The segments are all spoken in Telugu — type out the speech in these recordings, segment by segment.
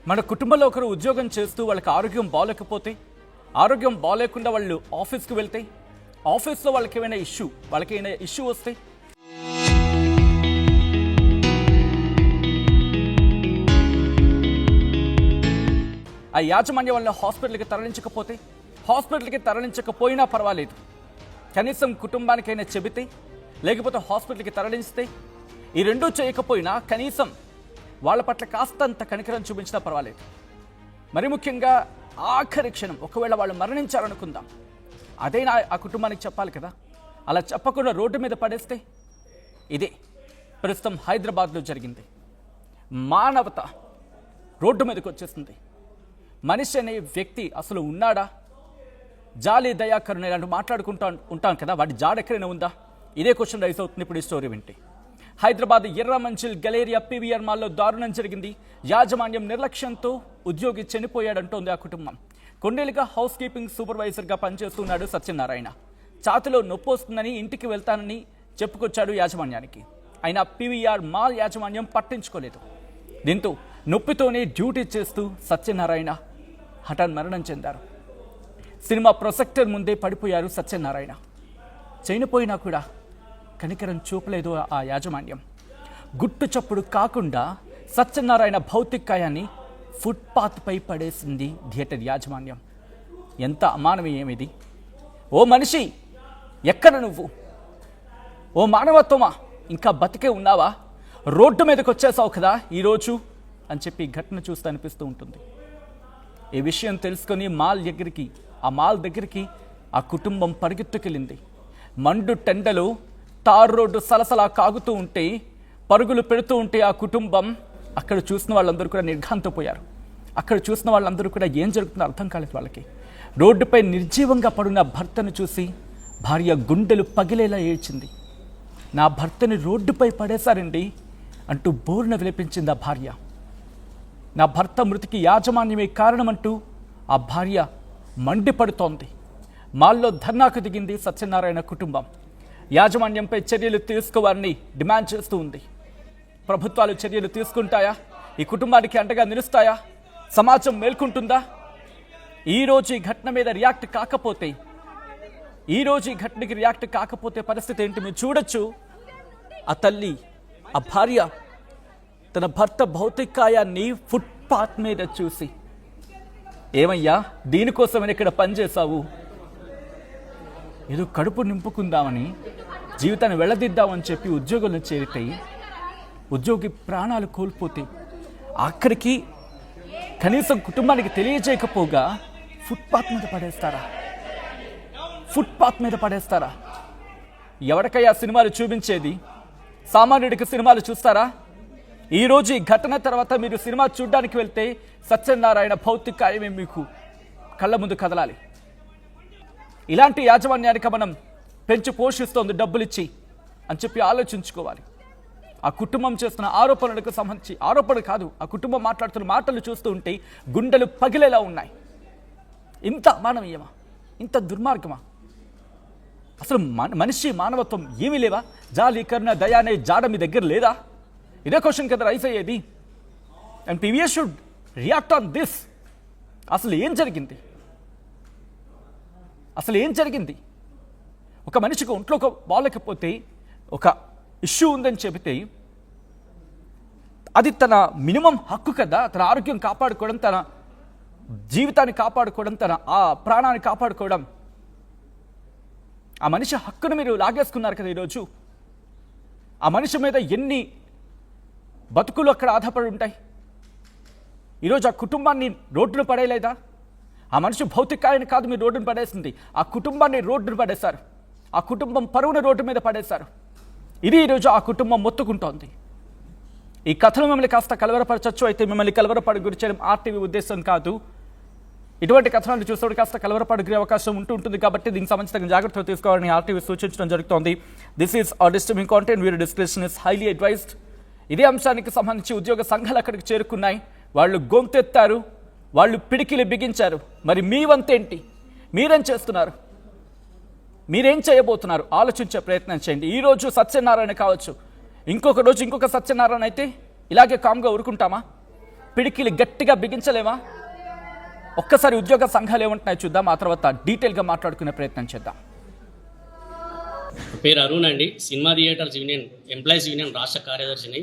మన కుటుంబంలో ఒకరు ఉద్యోగం చేస్తూ వాళ్ళకి ఆరోగ్యం బాగోలేకపోతే, ఆరోగ్యం బాగోలేకుండా వాళ్ళు ఆఫీస్కి వెళ్తే, ఆఫీస్లో వాళ్ళకి ఏమైనా ఇష్యూ వస్తే, ఆ యాజమాన్యం వాళ్ళని హాస్పిటల్కి తరలించకపోయినా పర్వాలేదు, కనీసం కుటుంబానికైనా చెబితే, లేకపోతే హాస్పిటల్కి తరలిస్తే, ఈ రెండూ చేయకపోయినా కనీసం వాళ్ళ పట్ల కాస్తంత కనికరం చూపించినా పర్వాలేదు. మరి ముఖ్యంగా ఆఖరి క్షణం ఒకవేళ వాళ్ళు మరణించారనుకుందాం, అదైనా ఆ కుటుంబానికి చెప్పాలి కదా. అలా చెప్పకుండా రోడ్డు మీద పడేస్తే, ఇదే ప్రస్తుతం హైదరాబాద్లో జరిగింది. మానవత రోడ్డు మీదకి వచ్చేస్తుంది. మనిషి అనే వ్యక్తి అసలు ఉన్నాడా? జాలి దయాకరుణ ఇలాంటి ఉంటాం కదా, వాటి జాడెక్కడైనా ఉందా? ఇదే క్వశ్చన్ రైజ్ అవుతుంది ఇప్పుడు ఈ స్టోరీ వింటే. హైదరాబాద్ ఎర్రమంచిల్ గలేరియా పీవీఆర్ మాల్లో దారుణం జరిగింది. యాజమాన్యం నిర్లక్ష్యంతో ఉద్యోగి చనిపోయాడంటోంది ఆ కుటుంబం. కొన్నేళ్లుగా హౌస్ కీపింగ్ సూపర్వైజర్గా పనిచేస్తున్నాడు సత్యనారాయణ. ఛాతిలో నొప్పి వస్తుందని ఇంటికి వెళ్తానని చెప్పుకొచ్చాడు యాజమాన్యానికి. అయినా పీవీఆర్ మాల్ యాజమాన్యం పట్టించుకోలేదు. దీంతో నొప్పితోనే డ్యూటీ చేస్తూ సత్యనారాయణ హఠాన్ మరణం చెందారు. సినిమా ప్రొజెక్టర్ ముందే పడిపోయారు సత్యనారాయణ. చనిపోయినా కూడా కనికరం చూపలేదు ఆ యాజమాన్యం. గుట్టు చప్పుడు కాకుండా సత్యనారాయణ భౌతికాయాన్ని ఫుట్పాత్పై పడేసింది థియేటర్ యాజమాన్యం. ఎంత అమానవీయమిది! ఓ మనిషి, ఎక్కడ నువ్వు? ఓ మానవత్వమా, ఇంకా బతికే ఉన్నావా? రోడ్డు మీదకి వచ్చేసావు కదా ఈరోజు అని చెప్పి ఘటన చూస్తే అనిపిస్తూ ఉంటుంది. ఈ విషయం తెలుసుకొని ఆ మాల్ దగ్గరికి ఆ కుటుంబం పరిగెత్తుకెళ్ళింది. మండు టెండలు తార్ రోడ్డు సలసలా కాగుతూ ఉంటే, పరుగులు పెడుతూ ఉంటే ఆ కుటుంబం, అక్కడ చూసిన వాళ్ళందరూ కూడా నిర్ఘాంతపోయారు. అక్కడ చూసిన వాళ్ళందరూ కూడా ఏం జరుగుతుందో అర్థం కాలేదు వాళ్ళకి. రోడ్డుపై నిర్జీవంగా పడున్న భర్తను చూసి భార్య గుండెలు పగిలేలా ఏడ్చింది. నా భర్తని రోడ్డుపై పడేశారండి అంటూ బోరున విలపించింది ఆ భార్య. నా భర్త మృతికి యాజమాన్యమే కారణమంటూ ఆ భార్య మండిపడుతోంది. మాల్లో ధర్నాకు దిగింది సత్యనారాయణ కుటుంబం. యాజమాన్యంపై చర్యలు తీసుకోవాలని డిమాండ్ చేస్తూ ఉంది. ప్రభుత్వాలు చర్యలు తీసుకుంటాయా? ఈ కుటుంబానికి అండగా నిలుస్తాయా? సమాజం మేల్కుంటుందా? ఈరోజు ఈ ఘటన మీద రియాక్ట్ కాకపోతే పరిస్థితి ఏంటి మీరు చూడొచ్చు. ఆ తల్లి, ఆ భార్య తన భర్త భౌతికాయాన్ని ఫుట్పాత్ మీద చూసి, ఏమయ్యా దీనికోసమని ఇక్కడ పనిచేశావు? ఏదో కడుపు నింపుకుందామని, జీవితాన్ని వెళ్ళదిద్దామని చెప్పి ఉద్యోగులను చేరితే, ఉద్యోగి ప్రాణాలు కోల్పోతే, ఆఖరికి కనీసం కుటుంబానికి తెలియజేయకపోగా ఫుట్పాత్ మీద పడేస్తారా? ఎవరికయ్యా సినిమాలు చూపించేది? సామాన్యుడికి సినిమాలు చూస్తారా? ఈరోజు ఈ ఘటన తర్వాత మీరు సినిమా చూడడానికి వెళ్తే సత్యనారాయణ భౌతికాయమే మీకు కళ్ళ ముందు కదలాలి. ఇలాంటి యాజమాన్యానికి మనం పెంచి పోషిస్తోంది డబ్బులిచ్చి అని చెప్పి ఆలోచించుకోవాలి. ఆ కుటుంబం చేస్తున్న ఆరోపణలకు సంబంధించి, ఆరోపణ కాదు, ఆ కుటుంబం మాట్లాడుతున్న మాటలు చూస్తూ ఉంటే గుండెలు పగిలేలా ఉన్నాయి. ఇంత మానవీయమా? ఇంత దుర్మార్గమా? అసలు మనిషి మానవత్వం ఏమీ లేవా? జాలి కరుణ దయ అనే జాడ మీ దగ్గర లేదా? ఇదే క్వశ్చన్ కదా రైజ్ అయ్యేది. And PVR should react on this. అసలు ఏం జరిగింది? ఒక మనిషికి ఒంట్లో బాగలేకపోతే, ఒక ఇష్యూ ఉందని చెబితే, అది తన మినిమం హక్కు కదా. తన ఆరోగ్యం కాపాడుకోవడం, తన జీవితాన్ని కాపాడుకోవడం, తన ఆ ప్రాణాన్ని కాపాడుకోవడం. ఆ మనిషి హక్కును మీరు లాగేసుకున్నారు కదా ఈరోజు. ఆ మనిషి మీద ఎన్ని బతుకులు అక్కడ ఆధారపడి ఉంటాయి. ఈరోజు ఆ కుటుంబాన్ని రోడ్డును పడేయలేదా? ఆ మనిషి భౌతికాయాన్ని కాదు మీరు రోడ్డును పడేసింది, ఆ కుటుంబాన్ని రోడ్డును పడేశారు. ఆ కుటుంబం పరువును రోడ్డు మీద పడేశారు. ఇది ఈరోజు ఆ కుటుంబం మొత్తుకుంటోంది. ఈ కథను మిమ్మల్ని కాస్త కలవరపరచచ్చు, అయితే మిమ్మల్ని కలవరపడి గురి చేయడం ఆర్టీవీ ఉద్దేశం కాదు. ఇటువంటి కథనాలు చూస్తే కాస్త కలవరపడే అవకాశం ఉంటుంది కాబట్టి దీనికి సంబంధించిన జాగ్రత్తలు తీసుకోవాలని ఆర్టీవీ సూచించడం జరుగుతోంది. This is are disturbing content. Viewer discretion is highly advised. ఇదే అంశానికి సంబంధించి ఉద్యోగ సంఘాలు అక్కడికి చేరుకున్నాయి. వాళ్ళు గొంతెత్తారు, వాళ్ళు పిడికిలి బిగించారు. మరి మీ వంతేంటి? మీరేం చేస్తున్నారు? మీరేం చేయబోతున్నారు? ఆలోచించే ప్రయత్నం చేయండి. ఈరోజు సత్యనారాయణ కావచ్చు, ఇంకొక రోజు ఇంకొక సత్యనారాయణ అయితే ఇలాగే కామ్గా ఊరుకుంటామా? పిడికిలి గట్టిగా బిగించలేమా? ఒక్కసారి ఉద్యోగ సంఘాలు ఏమంటున్నాయో చూద్దాం, ఆ తర్వాత డీటెయిల్గా మాట్లాడుకునే ప్రయత్నం చేద్దాం. పేరు అరుణ్ అండి, cinema theatres union employees union రాష్ట్ర కార్యదర్శిని.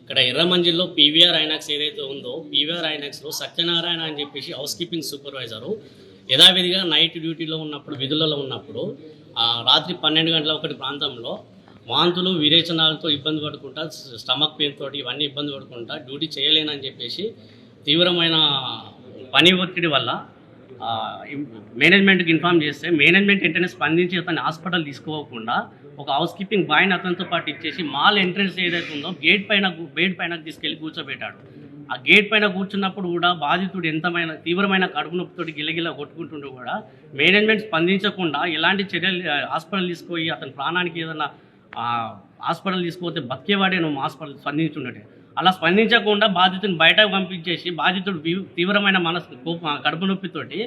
ఇక్కడ ఎర్రమంజిల్లో పీవీఆర్ ఐనాక్స్ ఏదైతే ఉందో, పీవీఆర్ ఐనాక్స్లో సత్యనారాయణ అని చెప్పేసి హౌస్ కీపింగ్ సూపర్వైజరు యథావిధిగా నైట్ డ్యూటీలో ఉన్నప్పుడు, విధులలో ఉన్నప్పుడు రాత్రి 12 గంటల 1 ప్రాంతంలో వాంతులు విరేచనాలతో ఇబ్బంది పడుకుంటా, స్టమక్ పెయిన్ తోటి ఇవన్నీ ఇబ్బంది పడుకుంటా డ్యూటీ చేయలేనని చెప్పేసి తీవ్రమైన పని ఒత్తిడి వల్ల మేనేజ్మెంట్కి ఇన్ఫామ్ చేస్తే మేనేజ్మెంట్ వెంటనే స్పందించి అతన్ని హాస్పిటల్ తీసుకోకుండా ఒక హౌస్ కీపింగ్ బాయ్ని అతనితో పాటు ఇచ్చేసి మాల్ ఎంట్రన్స్ ఏదైతే ఉందో బెడ్ పైన తీసుకెళ్ళి కూర్చోబెట్టాడు. ఆ గేట్ పైన కూర్చున్నప్పుడు కూడా బాధితుడు ఎంతమైన తీవ్రమైన కడుపు నొప్పితోటి గిలగిలా కొట్టుకుంటుంటే కూడా మేనేజ్మెంట్ స్పందించకుండా ఎలాంటి చర్యలు హాస్పిటల్ తీసుకుపోయి అతని ప్రాణానికి ఏదైనా హాస్పిటల్ తీసుకుపోతే బతికేవాడే నువ్వు హాస్పిటల్ స్పందించుండే. అలా స్పందించకుండా బాధితుని బయటకు పంపించేసి బాధితుడు తీవ్రమైన కడుపు నొప్పితోటి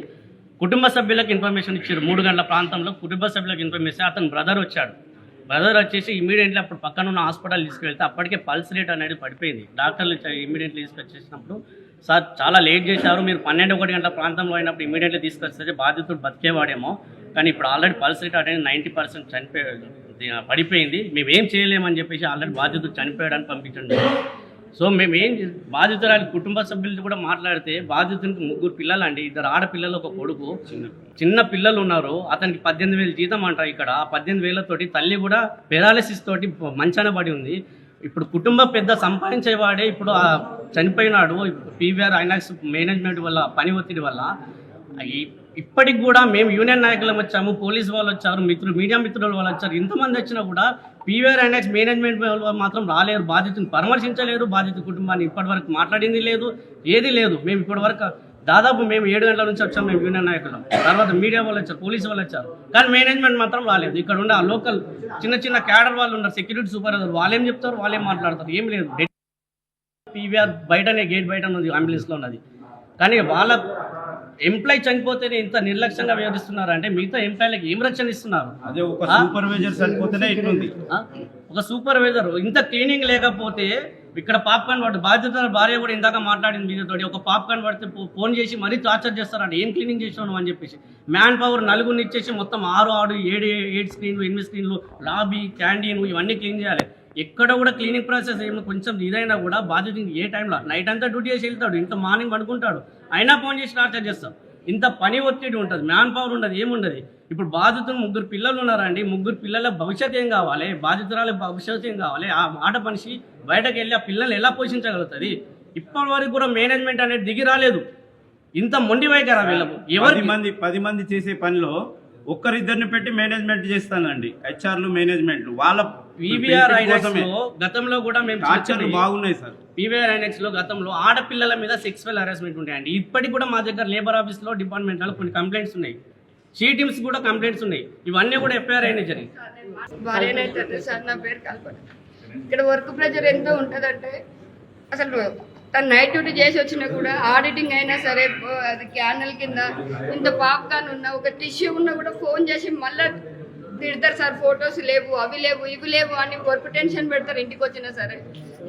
కుటుంబ సభ్యులకు ఇన్ఫర్మేషన్ ఇచ్చారు. 3 గంటల ప్రాంతంలో కుటుంబ సభ్యులకు ఇన్ఫర్మేషన్ అతని బ్రదర్ వచ్చాడు. బ్రదర్ వచ్చేసి ఇమీడియట్లీ అప్పుడు పక్కన ఉన్న హాస్పిటల్ తీసుకెళ్తే అప్పటికే పల్స్ రేట్ అనేది పడిపోయింది. డాక్టర్లు ఇమీడియట్లీ తీసుకొచ్చేసినప్పుడు, సార్ చాలా లేట్ చేశారు, మీరు 12-1 గంటల ప్రాంతంలో అయినప్పుడు ఇమీడియట్లీ తీసుకొస్తే బాధితుడు బతికేవాడేమో, కానీ ఇప్పుడు ఆల్రెడీ పల్స్ రేట్ అనేది 90% పడిపోయింది, మేమేం చేయలేమని చెప్పేసి ఆల్రెడీ బాధితుడు చనిపోయాడని పంపించండి. సో మేమేం బాధితురాలి కుటుంబ సభ్యులతో కూడా మాట్లాడితే బాధితునికి 3 పిల్లలు అండి, 2 ఆడపిల్లలు 1 కొడుకు, చిన్న పిల్లలు ఉన్నారు. అతనికి 18,000 జీతం అంటారు. ఇక్కడ 18,000తోటి తల్లి కూడా పెరాలసిస్ తోటి మంచాన పడి ఉంది. ఇప్పుడు కుటుంబ పెద్ద సంపాదించేవాడే ఇప్పుడు చనిపోయినాడు పీవీఆర్ ఐనాక్స్ మేనేజ్మెంట్ వల్ల, పని ఒత్తిడి వల్ల. ఇప్పటికి కూడా మేము యూనియన్ నాయకులం వచ్చాము, పోలీసు వాళ్ళు వచ్చారు, మీడియా మిత్రుల వాళ్ళు వచ్చారు, ఇంతమంది వచ్చినా కూడా పీవీఆర్ ఐనాక్స్ మేనేజ్మెంట్ వాళ్ళు మాత్రం రాలేరు, బాధితుని పరామర్శించలేరు, బాధిత కుటుంబాన్ని ఇప్పటివరకు మాట్లాడింది లేదు, ఏది లేదు. మేము ఇప్పటివరకు దాదాపు మేము 7 గంటల నుంచి వచ్చాము మేము యూనియన్ నాయకులం, తర్వాత మీడియా వాళ్ళు వచ్చారు, పోలీసు వాళ్ళు వచ్చారు, కానీ మేనేజ్మెంట్ మాత్రం రాలేదు. ఇక్కడ ఉన్న ఆ లోకల్ చిన్న క్యాడర్ వాళ్ళు ఉన్నారు, సెక్యూరిటీ సూపర్వైజర్, వాళ్ళేం చెప్తారు, వాళ్ళేం మాట్లాడతారు, ఏం లేదు. పీవీఆర్ బయటనే గేట్ బయట ఉన్నది, అంబులెన్స్లో ఉన్నది. కానీ వాళ్ళ ఎంప్లాయ్ చనిపోతేనే ఇంత నిర్లక్ష్యంగా వ్యవహరిస్తున్నారు అంటే మిగతా ఎంప్లాయ్లకు ఏం రక్షణ ఇస్తున్నారు? అదే ఒక సూపర్వైజర్ చనిపోతేనే ఇట్లుంది. ఒక సూపర్వైజర్ ఇంత క్లీనింగ్ లేకపోతే ఇక్కడ పాప్కార్న్ పడుతుంది. బాధ్యత భార్య కూడా ఇందాక మాట్లాడింది మీతో, ఒక పాప్కార్న్ పడితే ఫోన్ చేసి మరీ టార్చర్ చేస్తారంటే ఏం క్లీనింగ్ చేసావు అని చెప్పేసి. మ్యాన్ పవర్ 4 ఇచ్చేసి మొత్తం 6 7 స్క్రీన్లు 8 స్క్రీన్లు, లాబీ, క్యాంటీన్ ఇవన్నీ క్లీన్ చేయాలి. ఎక్కడ కూడా క్లీనింగ్ ప్రాసెస్ ఏమో కొంచెం ఇదైనా కూడా బాధ్యత ఏ టైంలో నైట్ అంతా డ్యూటీ చేసి వెళ్తాడు, ఇంత మార్నింగ్ పడుకుంటాడు, అయినా ఫోన్ చేసి టార్చర్ చేస్తాం. ఇంత పని ఒత్తిడి ఉంటుంది, మ్యాన్ పవర్ ఉండదు, ఏముండదు. ఇప్పుడు బాధితులు 3 పిల్లలు ఉన్నారండి, 3 పిల్లల భవిష్యత్తు ఏం కావాలి, బాధితురాల భవిష్యత్తు ఏం కావాలి? ఆ మాట మనిషి బయటకు వెళ్ళి ఆ పిల్లల్ని ఎలా పోషించగలుగుతుంది? ఇప్పటి వరకు కూడా మేనేజ్మెంట్ అనేది దిగి రాలేదు. ఇంత మొండి వైఖరా వీళ్ళకు? 10 మంది చేసే పనిలో 1-2 పెట్టి మేనేజ్మెంట్ చేస్తానండి, హెచ్ఆర్లు మేనేజ్మెంట్ వాళ్ళ. పీవీఆర్ ఐనాక్స్ లో గతంలో కూడా మేము బాగున్నాయి సార్. పీవీఆర్ ఐనాక్స్ లో గతంలో ఆడపిల్లల మీద సెక్సువల్ హరాస్మెంట్ ఉంటాయండి. ఇప్పటికి కూడా మా దగ్గర లేబర్ ఆఫీస్ లో డిపార్ట్మెంట్లో కొన్ని కంప్లైంట్స్ ఉన్నాయి, టీమ్స్ కూడా కంప్లైంట్స్ ఉన్నాయి. ఇవన్నీ కూడా ఎఫ్ఐఆర్ అయినా జరిగింది. సార్ నా పేరు కల్పన. ఇక్కడ వర్క్ ప్రెజర్ ఎంత ఉంటుందంటే అసలు తను నైట్ డ్యూటీ చేసి వచ్చినా కూడా ఆడిటింగ్ అయినా సరే అది క్యానల్ కింద ఇంత పాప్కార్న్ ఉన్నా ఒక టిష్యూ ఉన్నా కూడా ఫోన్ చేసి మళ్ళీ తిడతారు సార్, ఫొటోస్ లేవు, అవి లేవు, ఇవి లేవు అని వర్క్ టెన్షన్ పెడతారు. ఇంటికి వచ్చినా సరే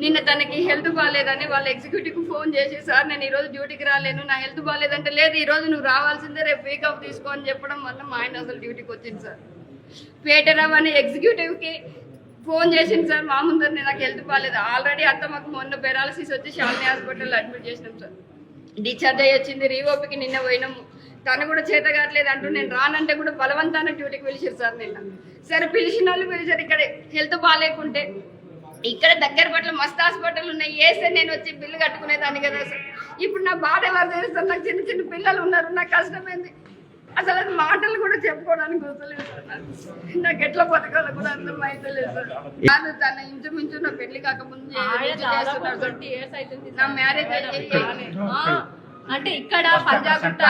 నిన్న తనకి హెల్త్ బాగాలేదని వాళ్ళ ఎగ్జిక్యూటివ్కి ఫోన్ చేసి, సార్ నేను ఈరోజు డ్యూటీకి రాలేను, నా హెల్త్ బాగాలేదంటే, లేదు ఈరోజు నువ్వు రావాల్సిందే, రేపు వీక్ ఆఫ్ తీసుకో అని చెప్పడం వల్ల మా ఆయన అసలు డ్యూటీకి వచ్చింది సార్. పేటరావు అనే ఎగ్జిక్యూటివ్కి ఫోన్ చేసింది సార్, మా ముందరనే నాకు హెల్త్ బాగాలేదు, ఆల్రెడీ అత్తమ్మకు మొన్న పెరాలసిస్ వచ్చి శాలిని హాస్పిటల్లో అడ్మిట్ చేసినాం సార్. డిశ్చార్జ్ అయ్యి వచ్చింది, రీఓపీకి నిన్న పోయినాము, తను కూడా చేత కావట్లేదు అంటూ నేను రానంటే కూడా బలవంతాన డ్యూటీకి పిలిచారు సార్ నిన్న. సరే పిలిచిన వాళ్ళు పిలిచారు, ఇక్కడ హెల్త్ బాగాలేకుంటే ఇక్కడ దగ్గర పట్ల మస్తు హాస్పిటల్ ఉన్నాయి, వేస్తే నేను వచ్చి బిల్లు కట్టుకునేదాన్ని కదా సార్. ఇప్పుడు నా బాధ ఎవరు చేస్తారు? నాకు చిన్న పిల్లలు ఉన్నారు, నాకు కష్టమైంది, అసలు అది మాటలు కూడా చెప్పుకోవడానికి గుర్తులేదు సార్. నాకు ఎట్లా బతకాలో కూడా అర్థం అవుతలేదు సార్. కాదు తన ఇంచుమించు నా పెళ్లి కాకముందు నా మ్యారేజ్ అంటే ఇక్కడ పంజాగుట్ట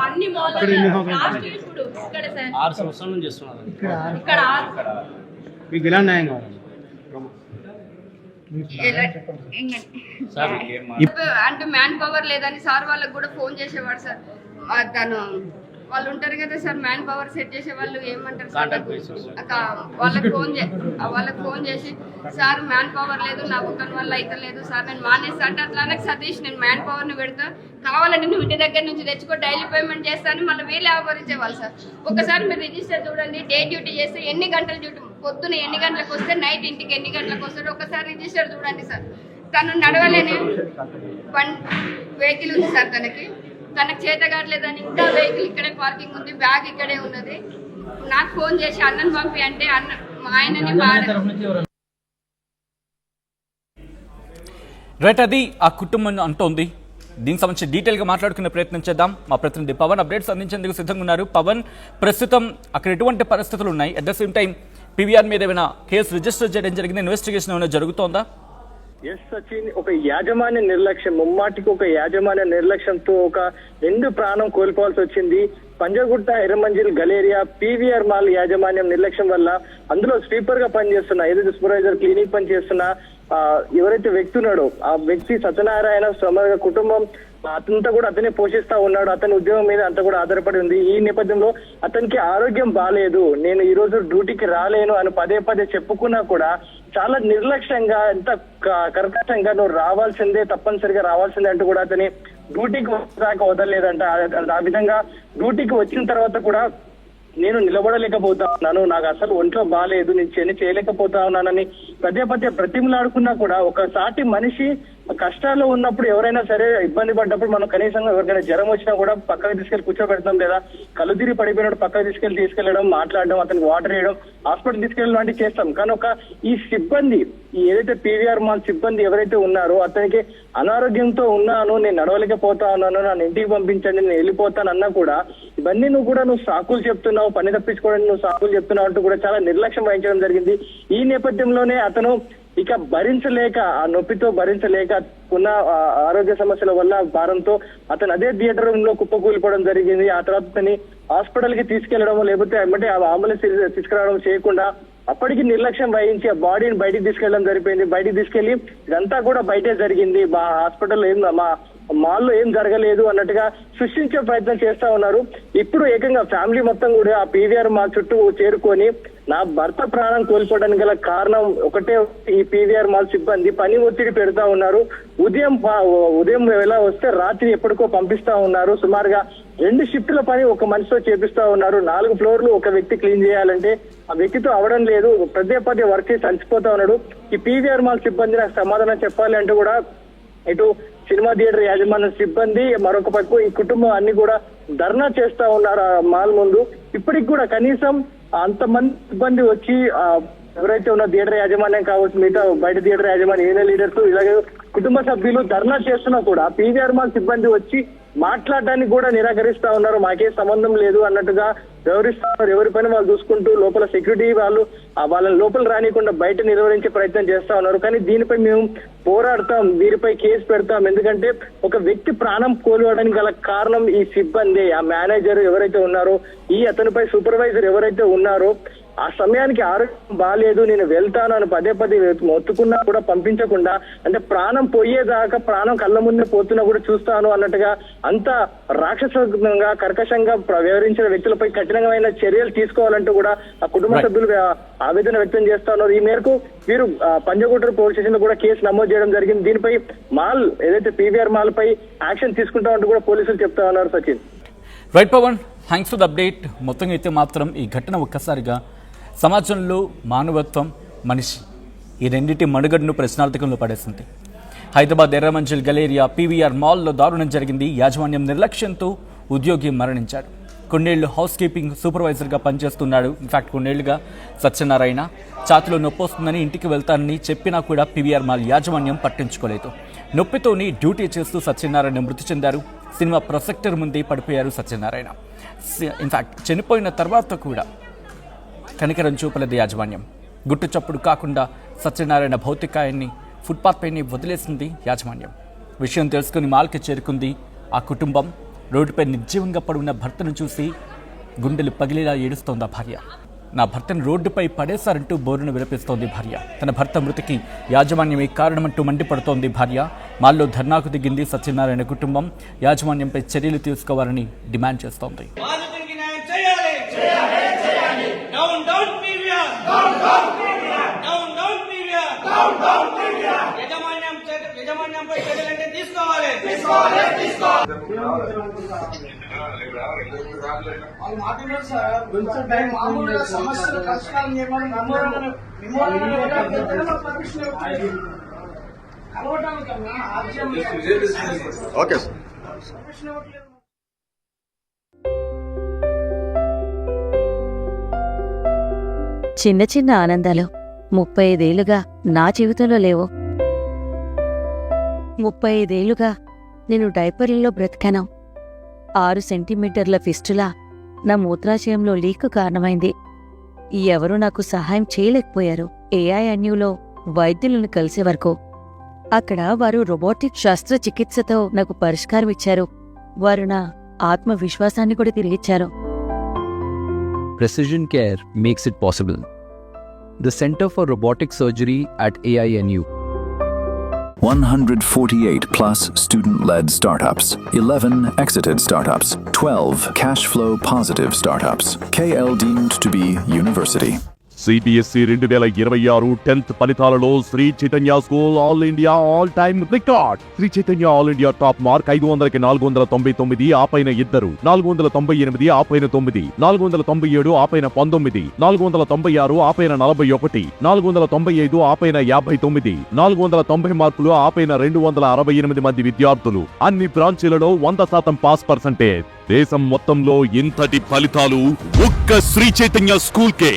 అన్ని ఇప్పుడు ఇక్కడ 6 సంవత్సరాల నుంచి చేస్తున్నారు. ఇక్కడ మీకు ఎలా న్యాయం కావాలి? అంటే మ్యాన్ పవర్ లేదని సార్ వాళ్ళకి కూడా ఫోన్ చేసేవాడు సార్. తను వాళ్ళు ఉంటారు కదా సార్, మ్యాన్ పవర్ సెట్ చేసే వాళ్ళు ఏమంటారు సార్, Contact basis. వాళ్ళకి ఫోన్ చేసి సార్ మ్యాన్ పవర్ లేదు, నా ఒక్కని వల్ల అయితే లేదు సార్, నేను మానేస్తా అంటే అట్లా నాకు సతీష్ నేను మ్యాన్ పవర్ని పెడతా, కావాలంటే నువ్వు ఇంటి దగ్గర నుంచి తెచ్చుకో, డైలీ పేమెంట్ చేస్తాను, మళ్ళీ వీళ్ళు ఆపరించేవాళ్ళు సార్. ఒకసారి మీరు రిజిస్టర్ చూడండి, డే డ్యూటీ చేస్తే ఎన్ని గంటల డ్యూటీ, పొద్దున ఎన్ని గంటలకు వస్తే నైట్ ఇంటికి ఎన్ని గంటలకు వస్తాడు ఒకసారి రిజిస్టర్ చూడండి సార్. తను నడవలేని వెహికల్ ఉంది సార్, తనకు చేత కావట్లేదని ఇంకా వెహికల్ ఇక్కడే పార్కింగ్ ఉంది, బ్యాగ్ ఇక్కడే ఉన్నది. నాకు ఫోన్ చేసి అన్నను పంపి అంటే అన్న మా ఆయనని రైట్, అది ఆ కుటుంబం అంటోంది. దీనికి సంబంధించి డీటెయిల్గా మాట్లాడుకునే ప్రయత్నం చేద్దాం. మా ప్రతినిధి పవన్ అప్డేట్స్ అందించేందుకు సిద్ధంగా ఉన్నారు. పవన్, ప్రస్తుతం అక్కడ ఎటువంటి పరిస్థితులు ఉన్నాయి? At the same time PVR మీద ఏమైనా కేసు రిజిస్టర్ చేయడం జరిగింది, ఇన్వెస్టిగేషన్ ఏమైనా జరుగుతోందా? ఎస్ సచిన్, ఒక యాజమాన్య నిర్లక్ష్యం, ముమ్మాటికి ఒక యాజమాన్య నిర్లక్ష్యంతో ఒక 2 ప్రాణం కోల్పోవాల్సి వచ్చింది. Panjagutta Erramanzil Galleria PVR mall యాజమాన్యం నిర్లక్ష్యం వల్ల అందులో స్వీపర్ గా పనిచేస్తున్న, ఏదైతే సూపర్వైజర్ క్లినిక్ పనిచేస్తున్న ఎవరైతే వ్యక్తి ఉన్నాడో ఆ వ్యక్తి సత్యనారాయణ సమగ్ర కుటుంబం అతనంతా కూడా అతనే పోషిస్తా ఉన్నాడు. అతని ఉద్యోగం మీద అంతా కూడా ఆధారపడి ఉంది. ఈ నేపథ్యంలో అతనికి ఆరోగ్యం బాగాలేదు, నేను ఈ రోజు డ్యూటీకి రాలేను అని పదే చెప్పుకున్నా కూడా చాలా నిర్లక్ష్యంగా, ఎంత కర్కశంగా నువ్వు రావాల్సిందే, తప్పనిసరిగా రావాల్సిందే అంటూ కూడా అతని డ్యూటీకి వచ్చాక వదలలేదంట. ఆ విధంగా డ్యూటీకి వచ్చిన తర్వాత కూడా నేను నిలబడలేకపోతా ఉన్నాను, నాకు అసలు ఒంట్లో బాగాలేదు, నేను చేయలేకపోతా ఉన్నానని పదే బ్రతిమలాడుకున్నా కూడా ఒక సాటి మనిషి కష్టాల్లో ఉన్నప్పుడు ఎవరైనా సరే ఇబ్బంది పడ్డప్పుడు మనం కనీసం ఎవరికైనా జ్వరం వచ్చినా కూడా పక్కకు తీసుకెళ్లి కూర్చోబెడతాం, లేదా కళ్ళు తిరిగి పడిపోయినప్పుడు పక్కకు తీసుకెళ్లడం, మాట్లాడడం, అతనికి వాటర్ వేయడం, హాస్పిటల్ తీసుకెళ్ళడం లాంటివి చేస్తాం. కానీ ఈ సిబ్బంది, ఏదైతే పీవీఆర్ మాల్ సిబ్బంది ఎవరైతే ఉన్నారో అతనికి అనారోగ్యంతో ఉన్నాను, నేను నడవలేకపోతా ఉన్నాను, నన్ను ఇంటికి పంపించండి, నేను వెళ్ళిపోతాను అన్నా కూడా ఇవన్నీ నువ్వు సాకులు చెప్తున్నావు, పని తప్పించుకోవడానికి నువ్వు సాకులు చెప్తున్నావు అంటూ కూడా చాలా నిర్లక్ష్యం వహించడం జరిగింది. ఈ నేపథ్యంలోనే అతను ఇక భరించలేక, ఆ నొప్పితో భరించలేక, ఉన్న ఆరోగ్య సమస్యల వల్ల భారంతో అతను అదే థియేటర్ రూమ్ లో కుప్పకూలిపోవడం జరిగింది. ఆ తర్వాత అతని హాస్పిటల్ కి తీసుకెళ్లడం, లేకపోతే అంటే అంబులెన్స్ తీసుకురావడం చేయకుండా అప్పటికి నిర్లక్ష్యం వహించి ఆ బాడీని బయటికి తీసుకెళ్లడం జరిపోయింది. బయటికి తీసుకెళ్లి ఇదంతా కూడా బయటే జరిగింది, హాస్పిటల్ ఏం మా మాల్లో ఏం జరగలేదు అన్నట్టుగా సృష్టించే ప్రయత్నం చేస్తా ఉన్నారు. ఇప్పుడు ఏకంగా ఫ్యామిలీ మొత్తం కూడా ఆ పీవీఆర్ మాల్ చుట్టూ చేరుకొని నా భర్త ప్రాణం కోల్పోవడానికి గల కారణం ఒకటే, ఈ పీవీఆర్ మాల్ సిబ్బంది పని ఒత్తిడి పెడతా ఉన్నారు. ఉదయం ఎలా వస్తే రాత్రి ఎప్పటికో పంపిస్తా ఉన్నారు. సుమారుగా 2 షిఫ్టుల పని ఒక మనిషితో చేపిస్తా ఉన్నారు. 4 ఫ్లోర్లు ఒక వ్యక్తి క్లీన్ చేయాలంటే ఆ వ్యక్తితో అవడం లేదు. పదే వర్క్ చేసి అలసిపోతా ఉన్నాడు. ఈ పీవీఆర్ మాల్ సిబ్బంది నాకు సమాధానం చెప్పాలి అంటూ కూడా ఇటు సినిమా థియేటర్ యాజమాన్య సిబ్బంది, మరొక పక్క ఈ కుటుంబం అన్ని కూడా ధర్నా చేస్తా ఉన్నారు ఆ మాల్ ముందు. ఇప్పటికి కూడా కనీసం అంతమంది సిబ్బంది వచ్చి ఎవరైతే ఉన్న థియేటర్ యాజమాన్యం కావచ్చు, మిగతా బయట థియేటర్ యాజమాన్యం, యూనియన్ లీడర్స్, ఇలాగే కుటుంబ సభ్యులు ధర్నా చేస్తున్నా కూడా పీవీఆర్ మాల్ సిబ్బంది వచ్చి మాట్లాడడానికి కూడా నిరాకరిస్తా ఉన్నారు. మాకే సంబంధం లేదు అన్నట్టుగా వ్యవహరిస్తున్నారు. ఎవరి పని వాళ్ళు చూసుకుంటూ లోపల సెక్యూరిటీ వాళ్ళని లోపల రానికుండా బయట నిర్వహించే ప్రయత్నం చేస్తా ఉన్నారు. కానీ దీనిపై మేము పోరాడతాం, దీనిపై కేసు పెడతాం. ఎందుకంటే ఒక వ్యక్తి ప్రాణం కోల్పోవడానికి గల కారణం ఈ సిబ్బంది, ఆ మేనేజర్ ఎవరైతే ఉన్నారో, ఈ అతనిపై సూపర్వైజర్ ఎవరైతే ఉన్నారో ఆ సమయానికి ఆరోగ్యం బాగాలేదు, నేను వెళ్తాను అని పదే మొత్తుకున్నా కూడా పంపించకుండా, అంటే ప్రాణం పోయేదాకా, ప్రాణం కళ్ళ ముందే పోతున్నా కూడా చూస్తాను అన్నట్టుగా అంత రాక్షసంగా, కర్కశంగా వ్యవహరించిన వ్యక్తులపై కఠినమైన చర్యలు తీసుకోవాలంటూ కూడా ఆ కుటుంబ సభ్యులు ఆవేదన వ్యక్తం చేస్తా ఉన్నారు. ఈ మేరకు వీరు పంజగుట్ట పోలీస్ స్టేషన్ లో కూడా కేసు నమోదు చేయడం జరిగింది. దీనిపై మాల్, ఏదైతే పీవీఆర్ మాల్ పై యాక్షన్ తీసుకుంటామంటూ కూడా పోలీసులు చెప్తా ఉన్నారు. Sachin. Right Pavan, thanks for the update. మొత్తంగా అయితే మాత్రం ఈ ఘటన ఒక్కసారిగా సమాజంలో మానవత్వం, మనిషి ఈ రెండింటి మనుగడను ప్రశ్నార్థకంలో పడేసింది. హైదరాబాద్ ఎర్రమంజిల్ గలేరియా పీవీఆర్ మాల్లో దారుణం జరిగింది. యాజమాన్యం నిర్లక్ష్యంతో ఉద్యోగి మరణించాడు. కొన్నేళ్లు హౌస్ కీపింగ్ సూపర్వైజర్గా పనిచేస్తున్నాడు. ఇన్ఫాక్ట్ కొన్నేళ్లుగా సత్యనారాయణ ఛాతిలో నొప్పి వస్తుందని ఇంటికి వెళ్తానని చెప్పినా కూడా పీవీఆర్ మాల్ యాజమాన్యం పట్టించుకోలేదు. నొప్పితోని డ్యూటీ చేస్తూ సత్యనారాయణ మృతి చెందారు. సినిమా ప్రొజెక్టర్ ముందే పడిపోయారు సత్యనారాయణ. ఇన్ఫాక్ట్ చనిపోయిన తర్వాత కూడా కనికరం చూపలేదు యాజమాన్యం. గుట్టు చప్పుడు కాకుండా సత్యనారాయణ భౌతికాయాన్ని ఫుట్పాత్ పైనే వదిలేసింది యాజమాన్యం. విషయం తెలుసుకుని మాల్కి చేరుకుంది ఆ కుటుంబం. రోడ్డుపై నిర్జీవంగా పడున్న భర్తను చూసి గుండెలు పగిలేలా ఏడుస్తోంది ఆ భార్య. నా భర్తను రోడ్డుపై పడేశారంటూ బోరును విలపిస్తోంది భార్య. తన భర్త మృతికి యాజమాన్యమే కారణమంటూ మండిపడుతోంది భార్య. మాల్లో ధర్నాకు దిగింది సత్యనారాయణ కుటుంబం. యాజమాన్యంపై చర్యలు తీసుకోవాలని డిమాండ్ చేస్తోంది. ఓకే. చిన్న చిన్న ఆనందాలు 35 ఏళ్లుగా నా జీవితంలో లేవు. 35 ఏళ్లుగా నేను డైపర్లలో బ్రతికాను. 6 సెంటీమీటర్ల ఫిస్టులా నా మూత్రాశయంలో లీక్ కారణమైంది. ఎవరూ నాకు సహాయం చేయలేకపోయారు. ఏఐఎన్యూలో వైద్యులను కలిసే వరకు. అక్కడ వారు రోబోటిక్ శస్త్రచికిత్సతో నాకు పరిష్కారం ఇచ్చారు. వారు నా ఆత్మవిశ్వాసాన్ని కూడా తిరిగిచ్చారు. Precision Care makes it possible. The Center for Robotic Surgery at AINU. 148 plus student-led startups, 11 exited startups, 12 cash flow positive startups. KL deemed to be university. CBSE 2026 10th ఫలితాలలో Sri Chaitanya school all India all time record. Sri Chaitanya all India top mark 500కి 499, ఆపైన 2, 498, ఆపైన 9, 497, ఆపైన 19, 496, ఆపైన 41, 495, ఆపైన 59, 490 మార్కులు, ఆపైన 268 మంది విద్యార్థులు. అన్ని బ్రాంచీలలో 100% పాస్ పర్సెంటేజ్. దేశం మొత్తంలో ఇంతటి ఫలితాలు ఒక్క శ్రీ చైతన్య స్కూల్ కే.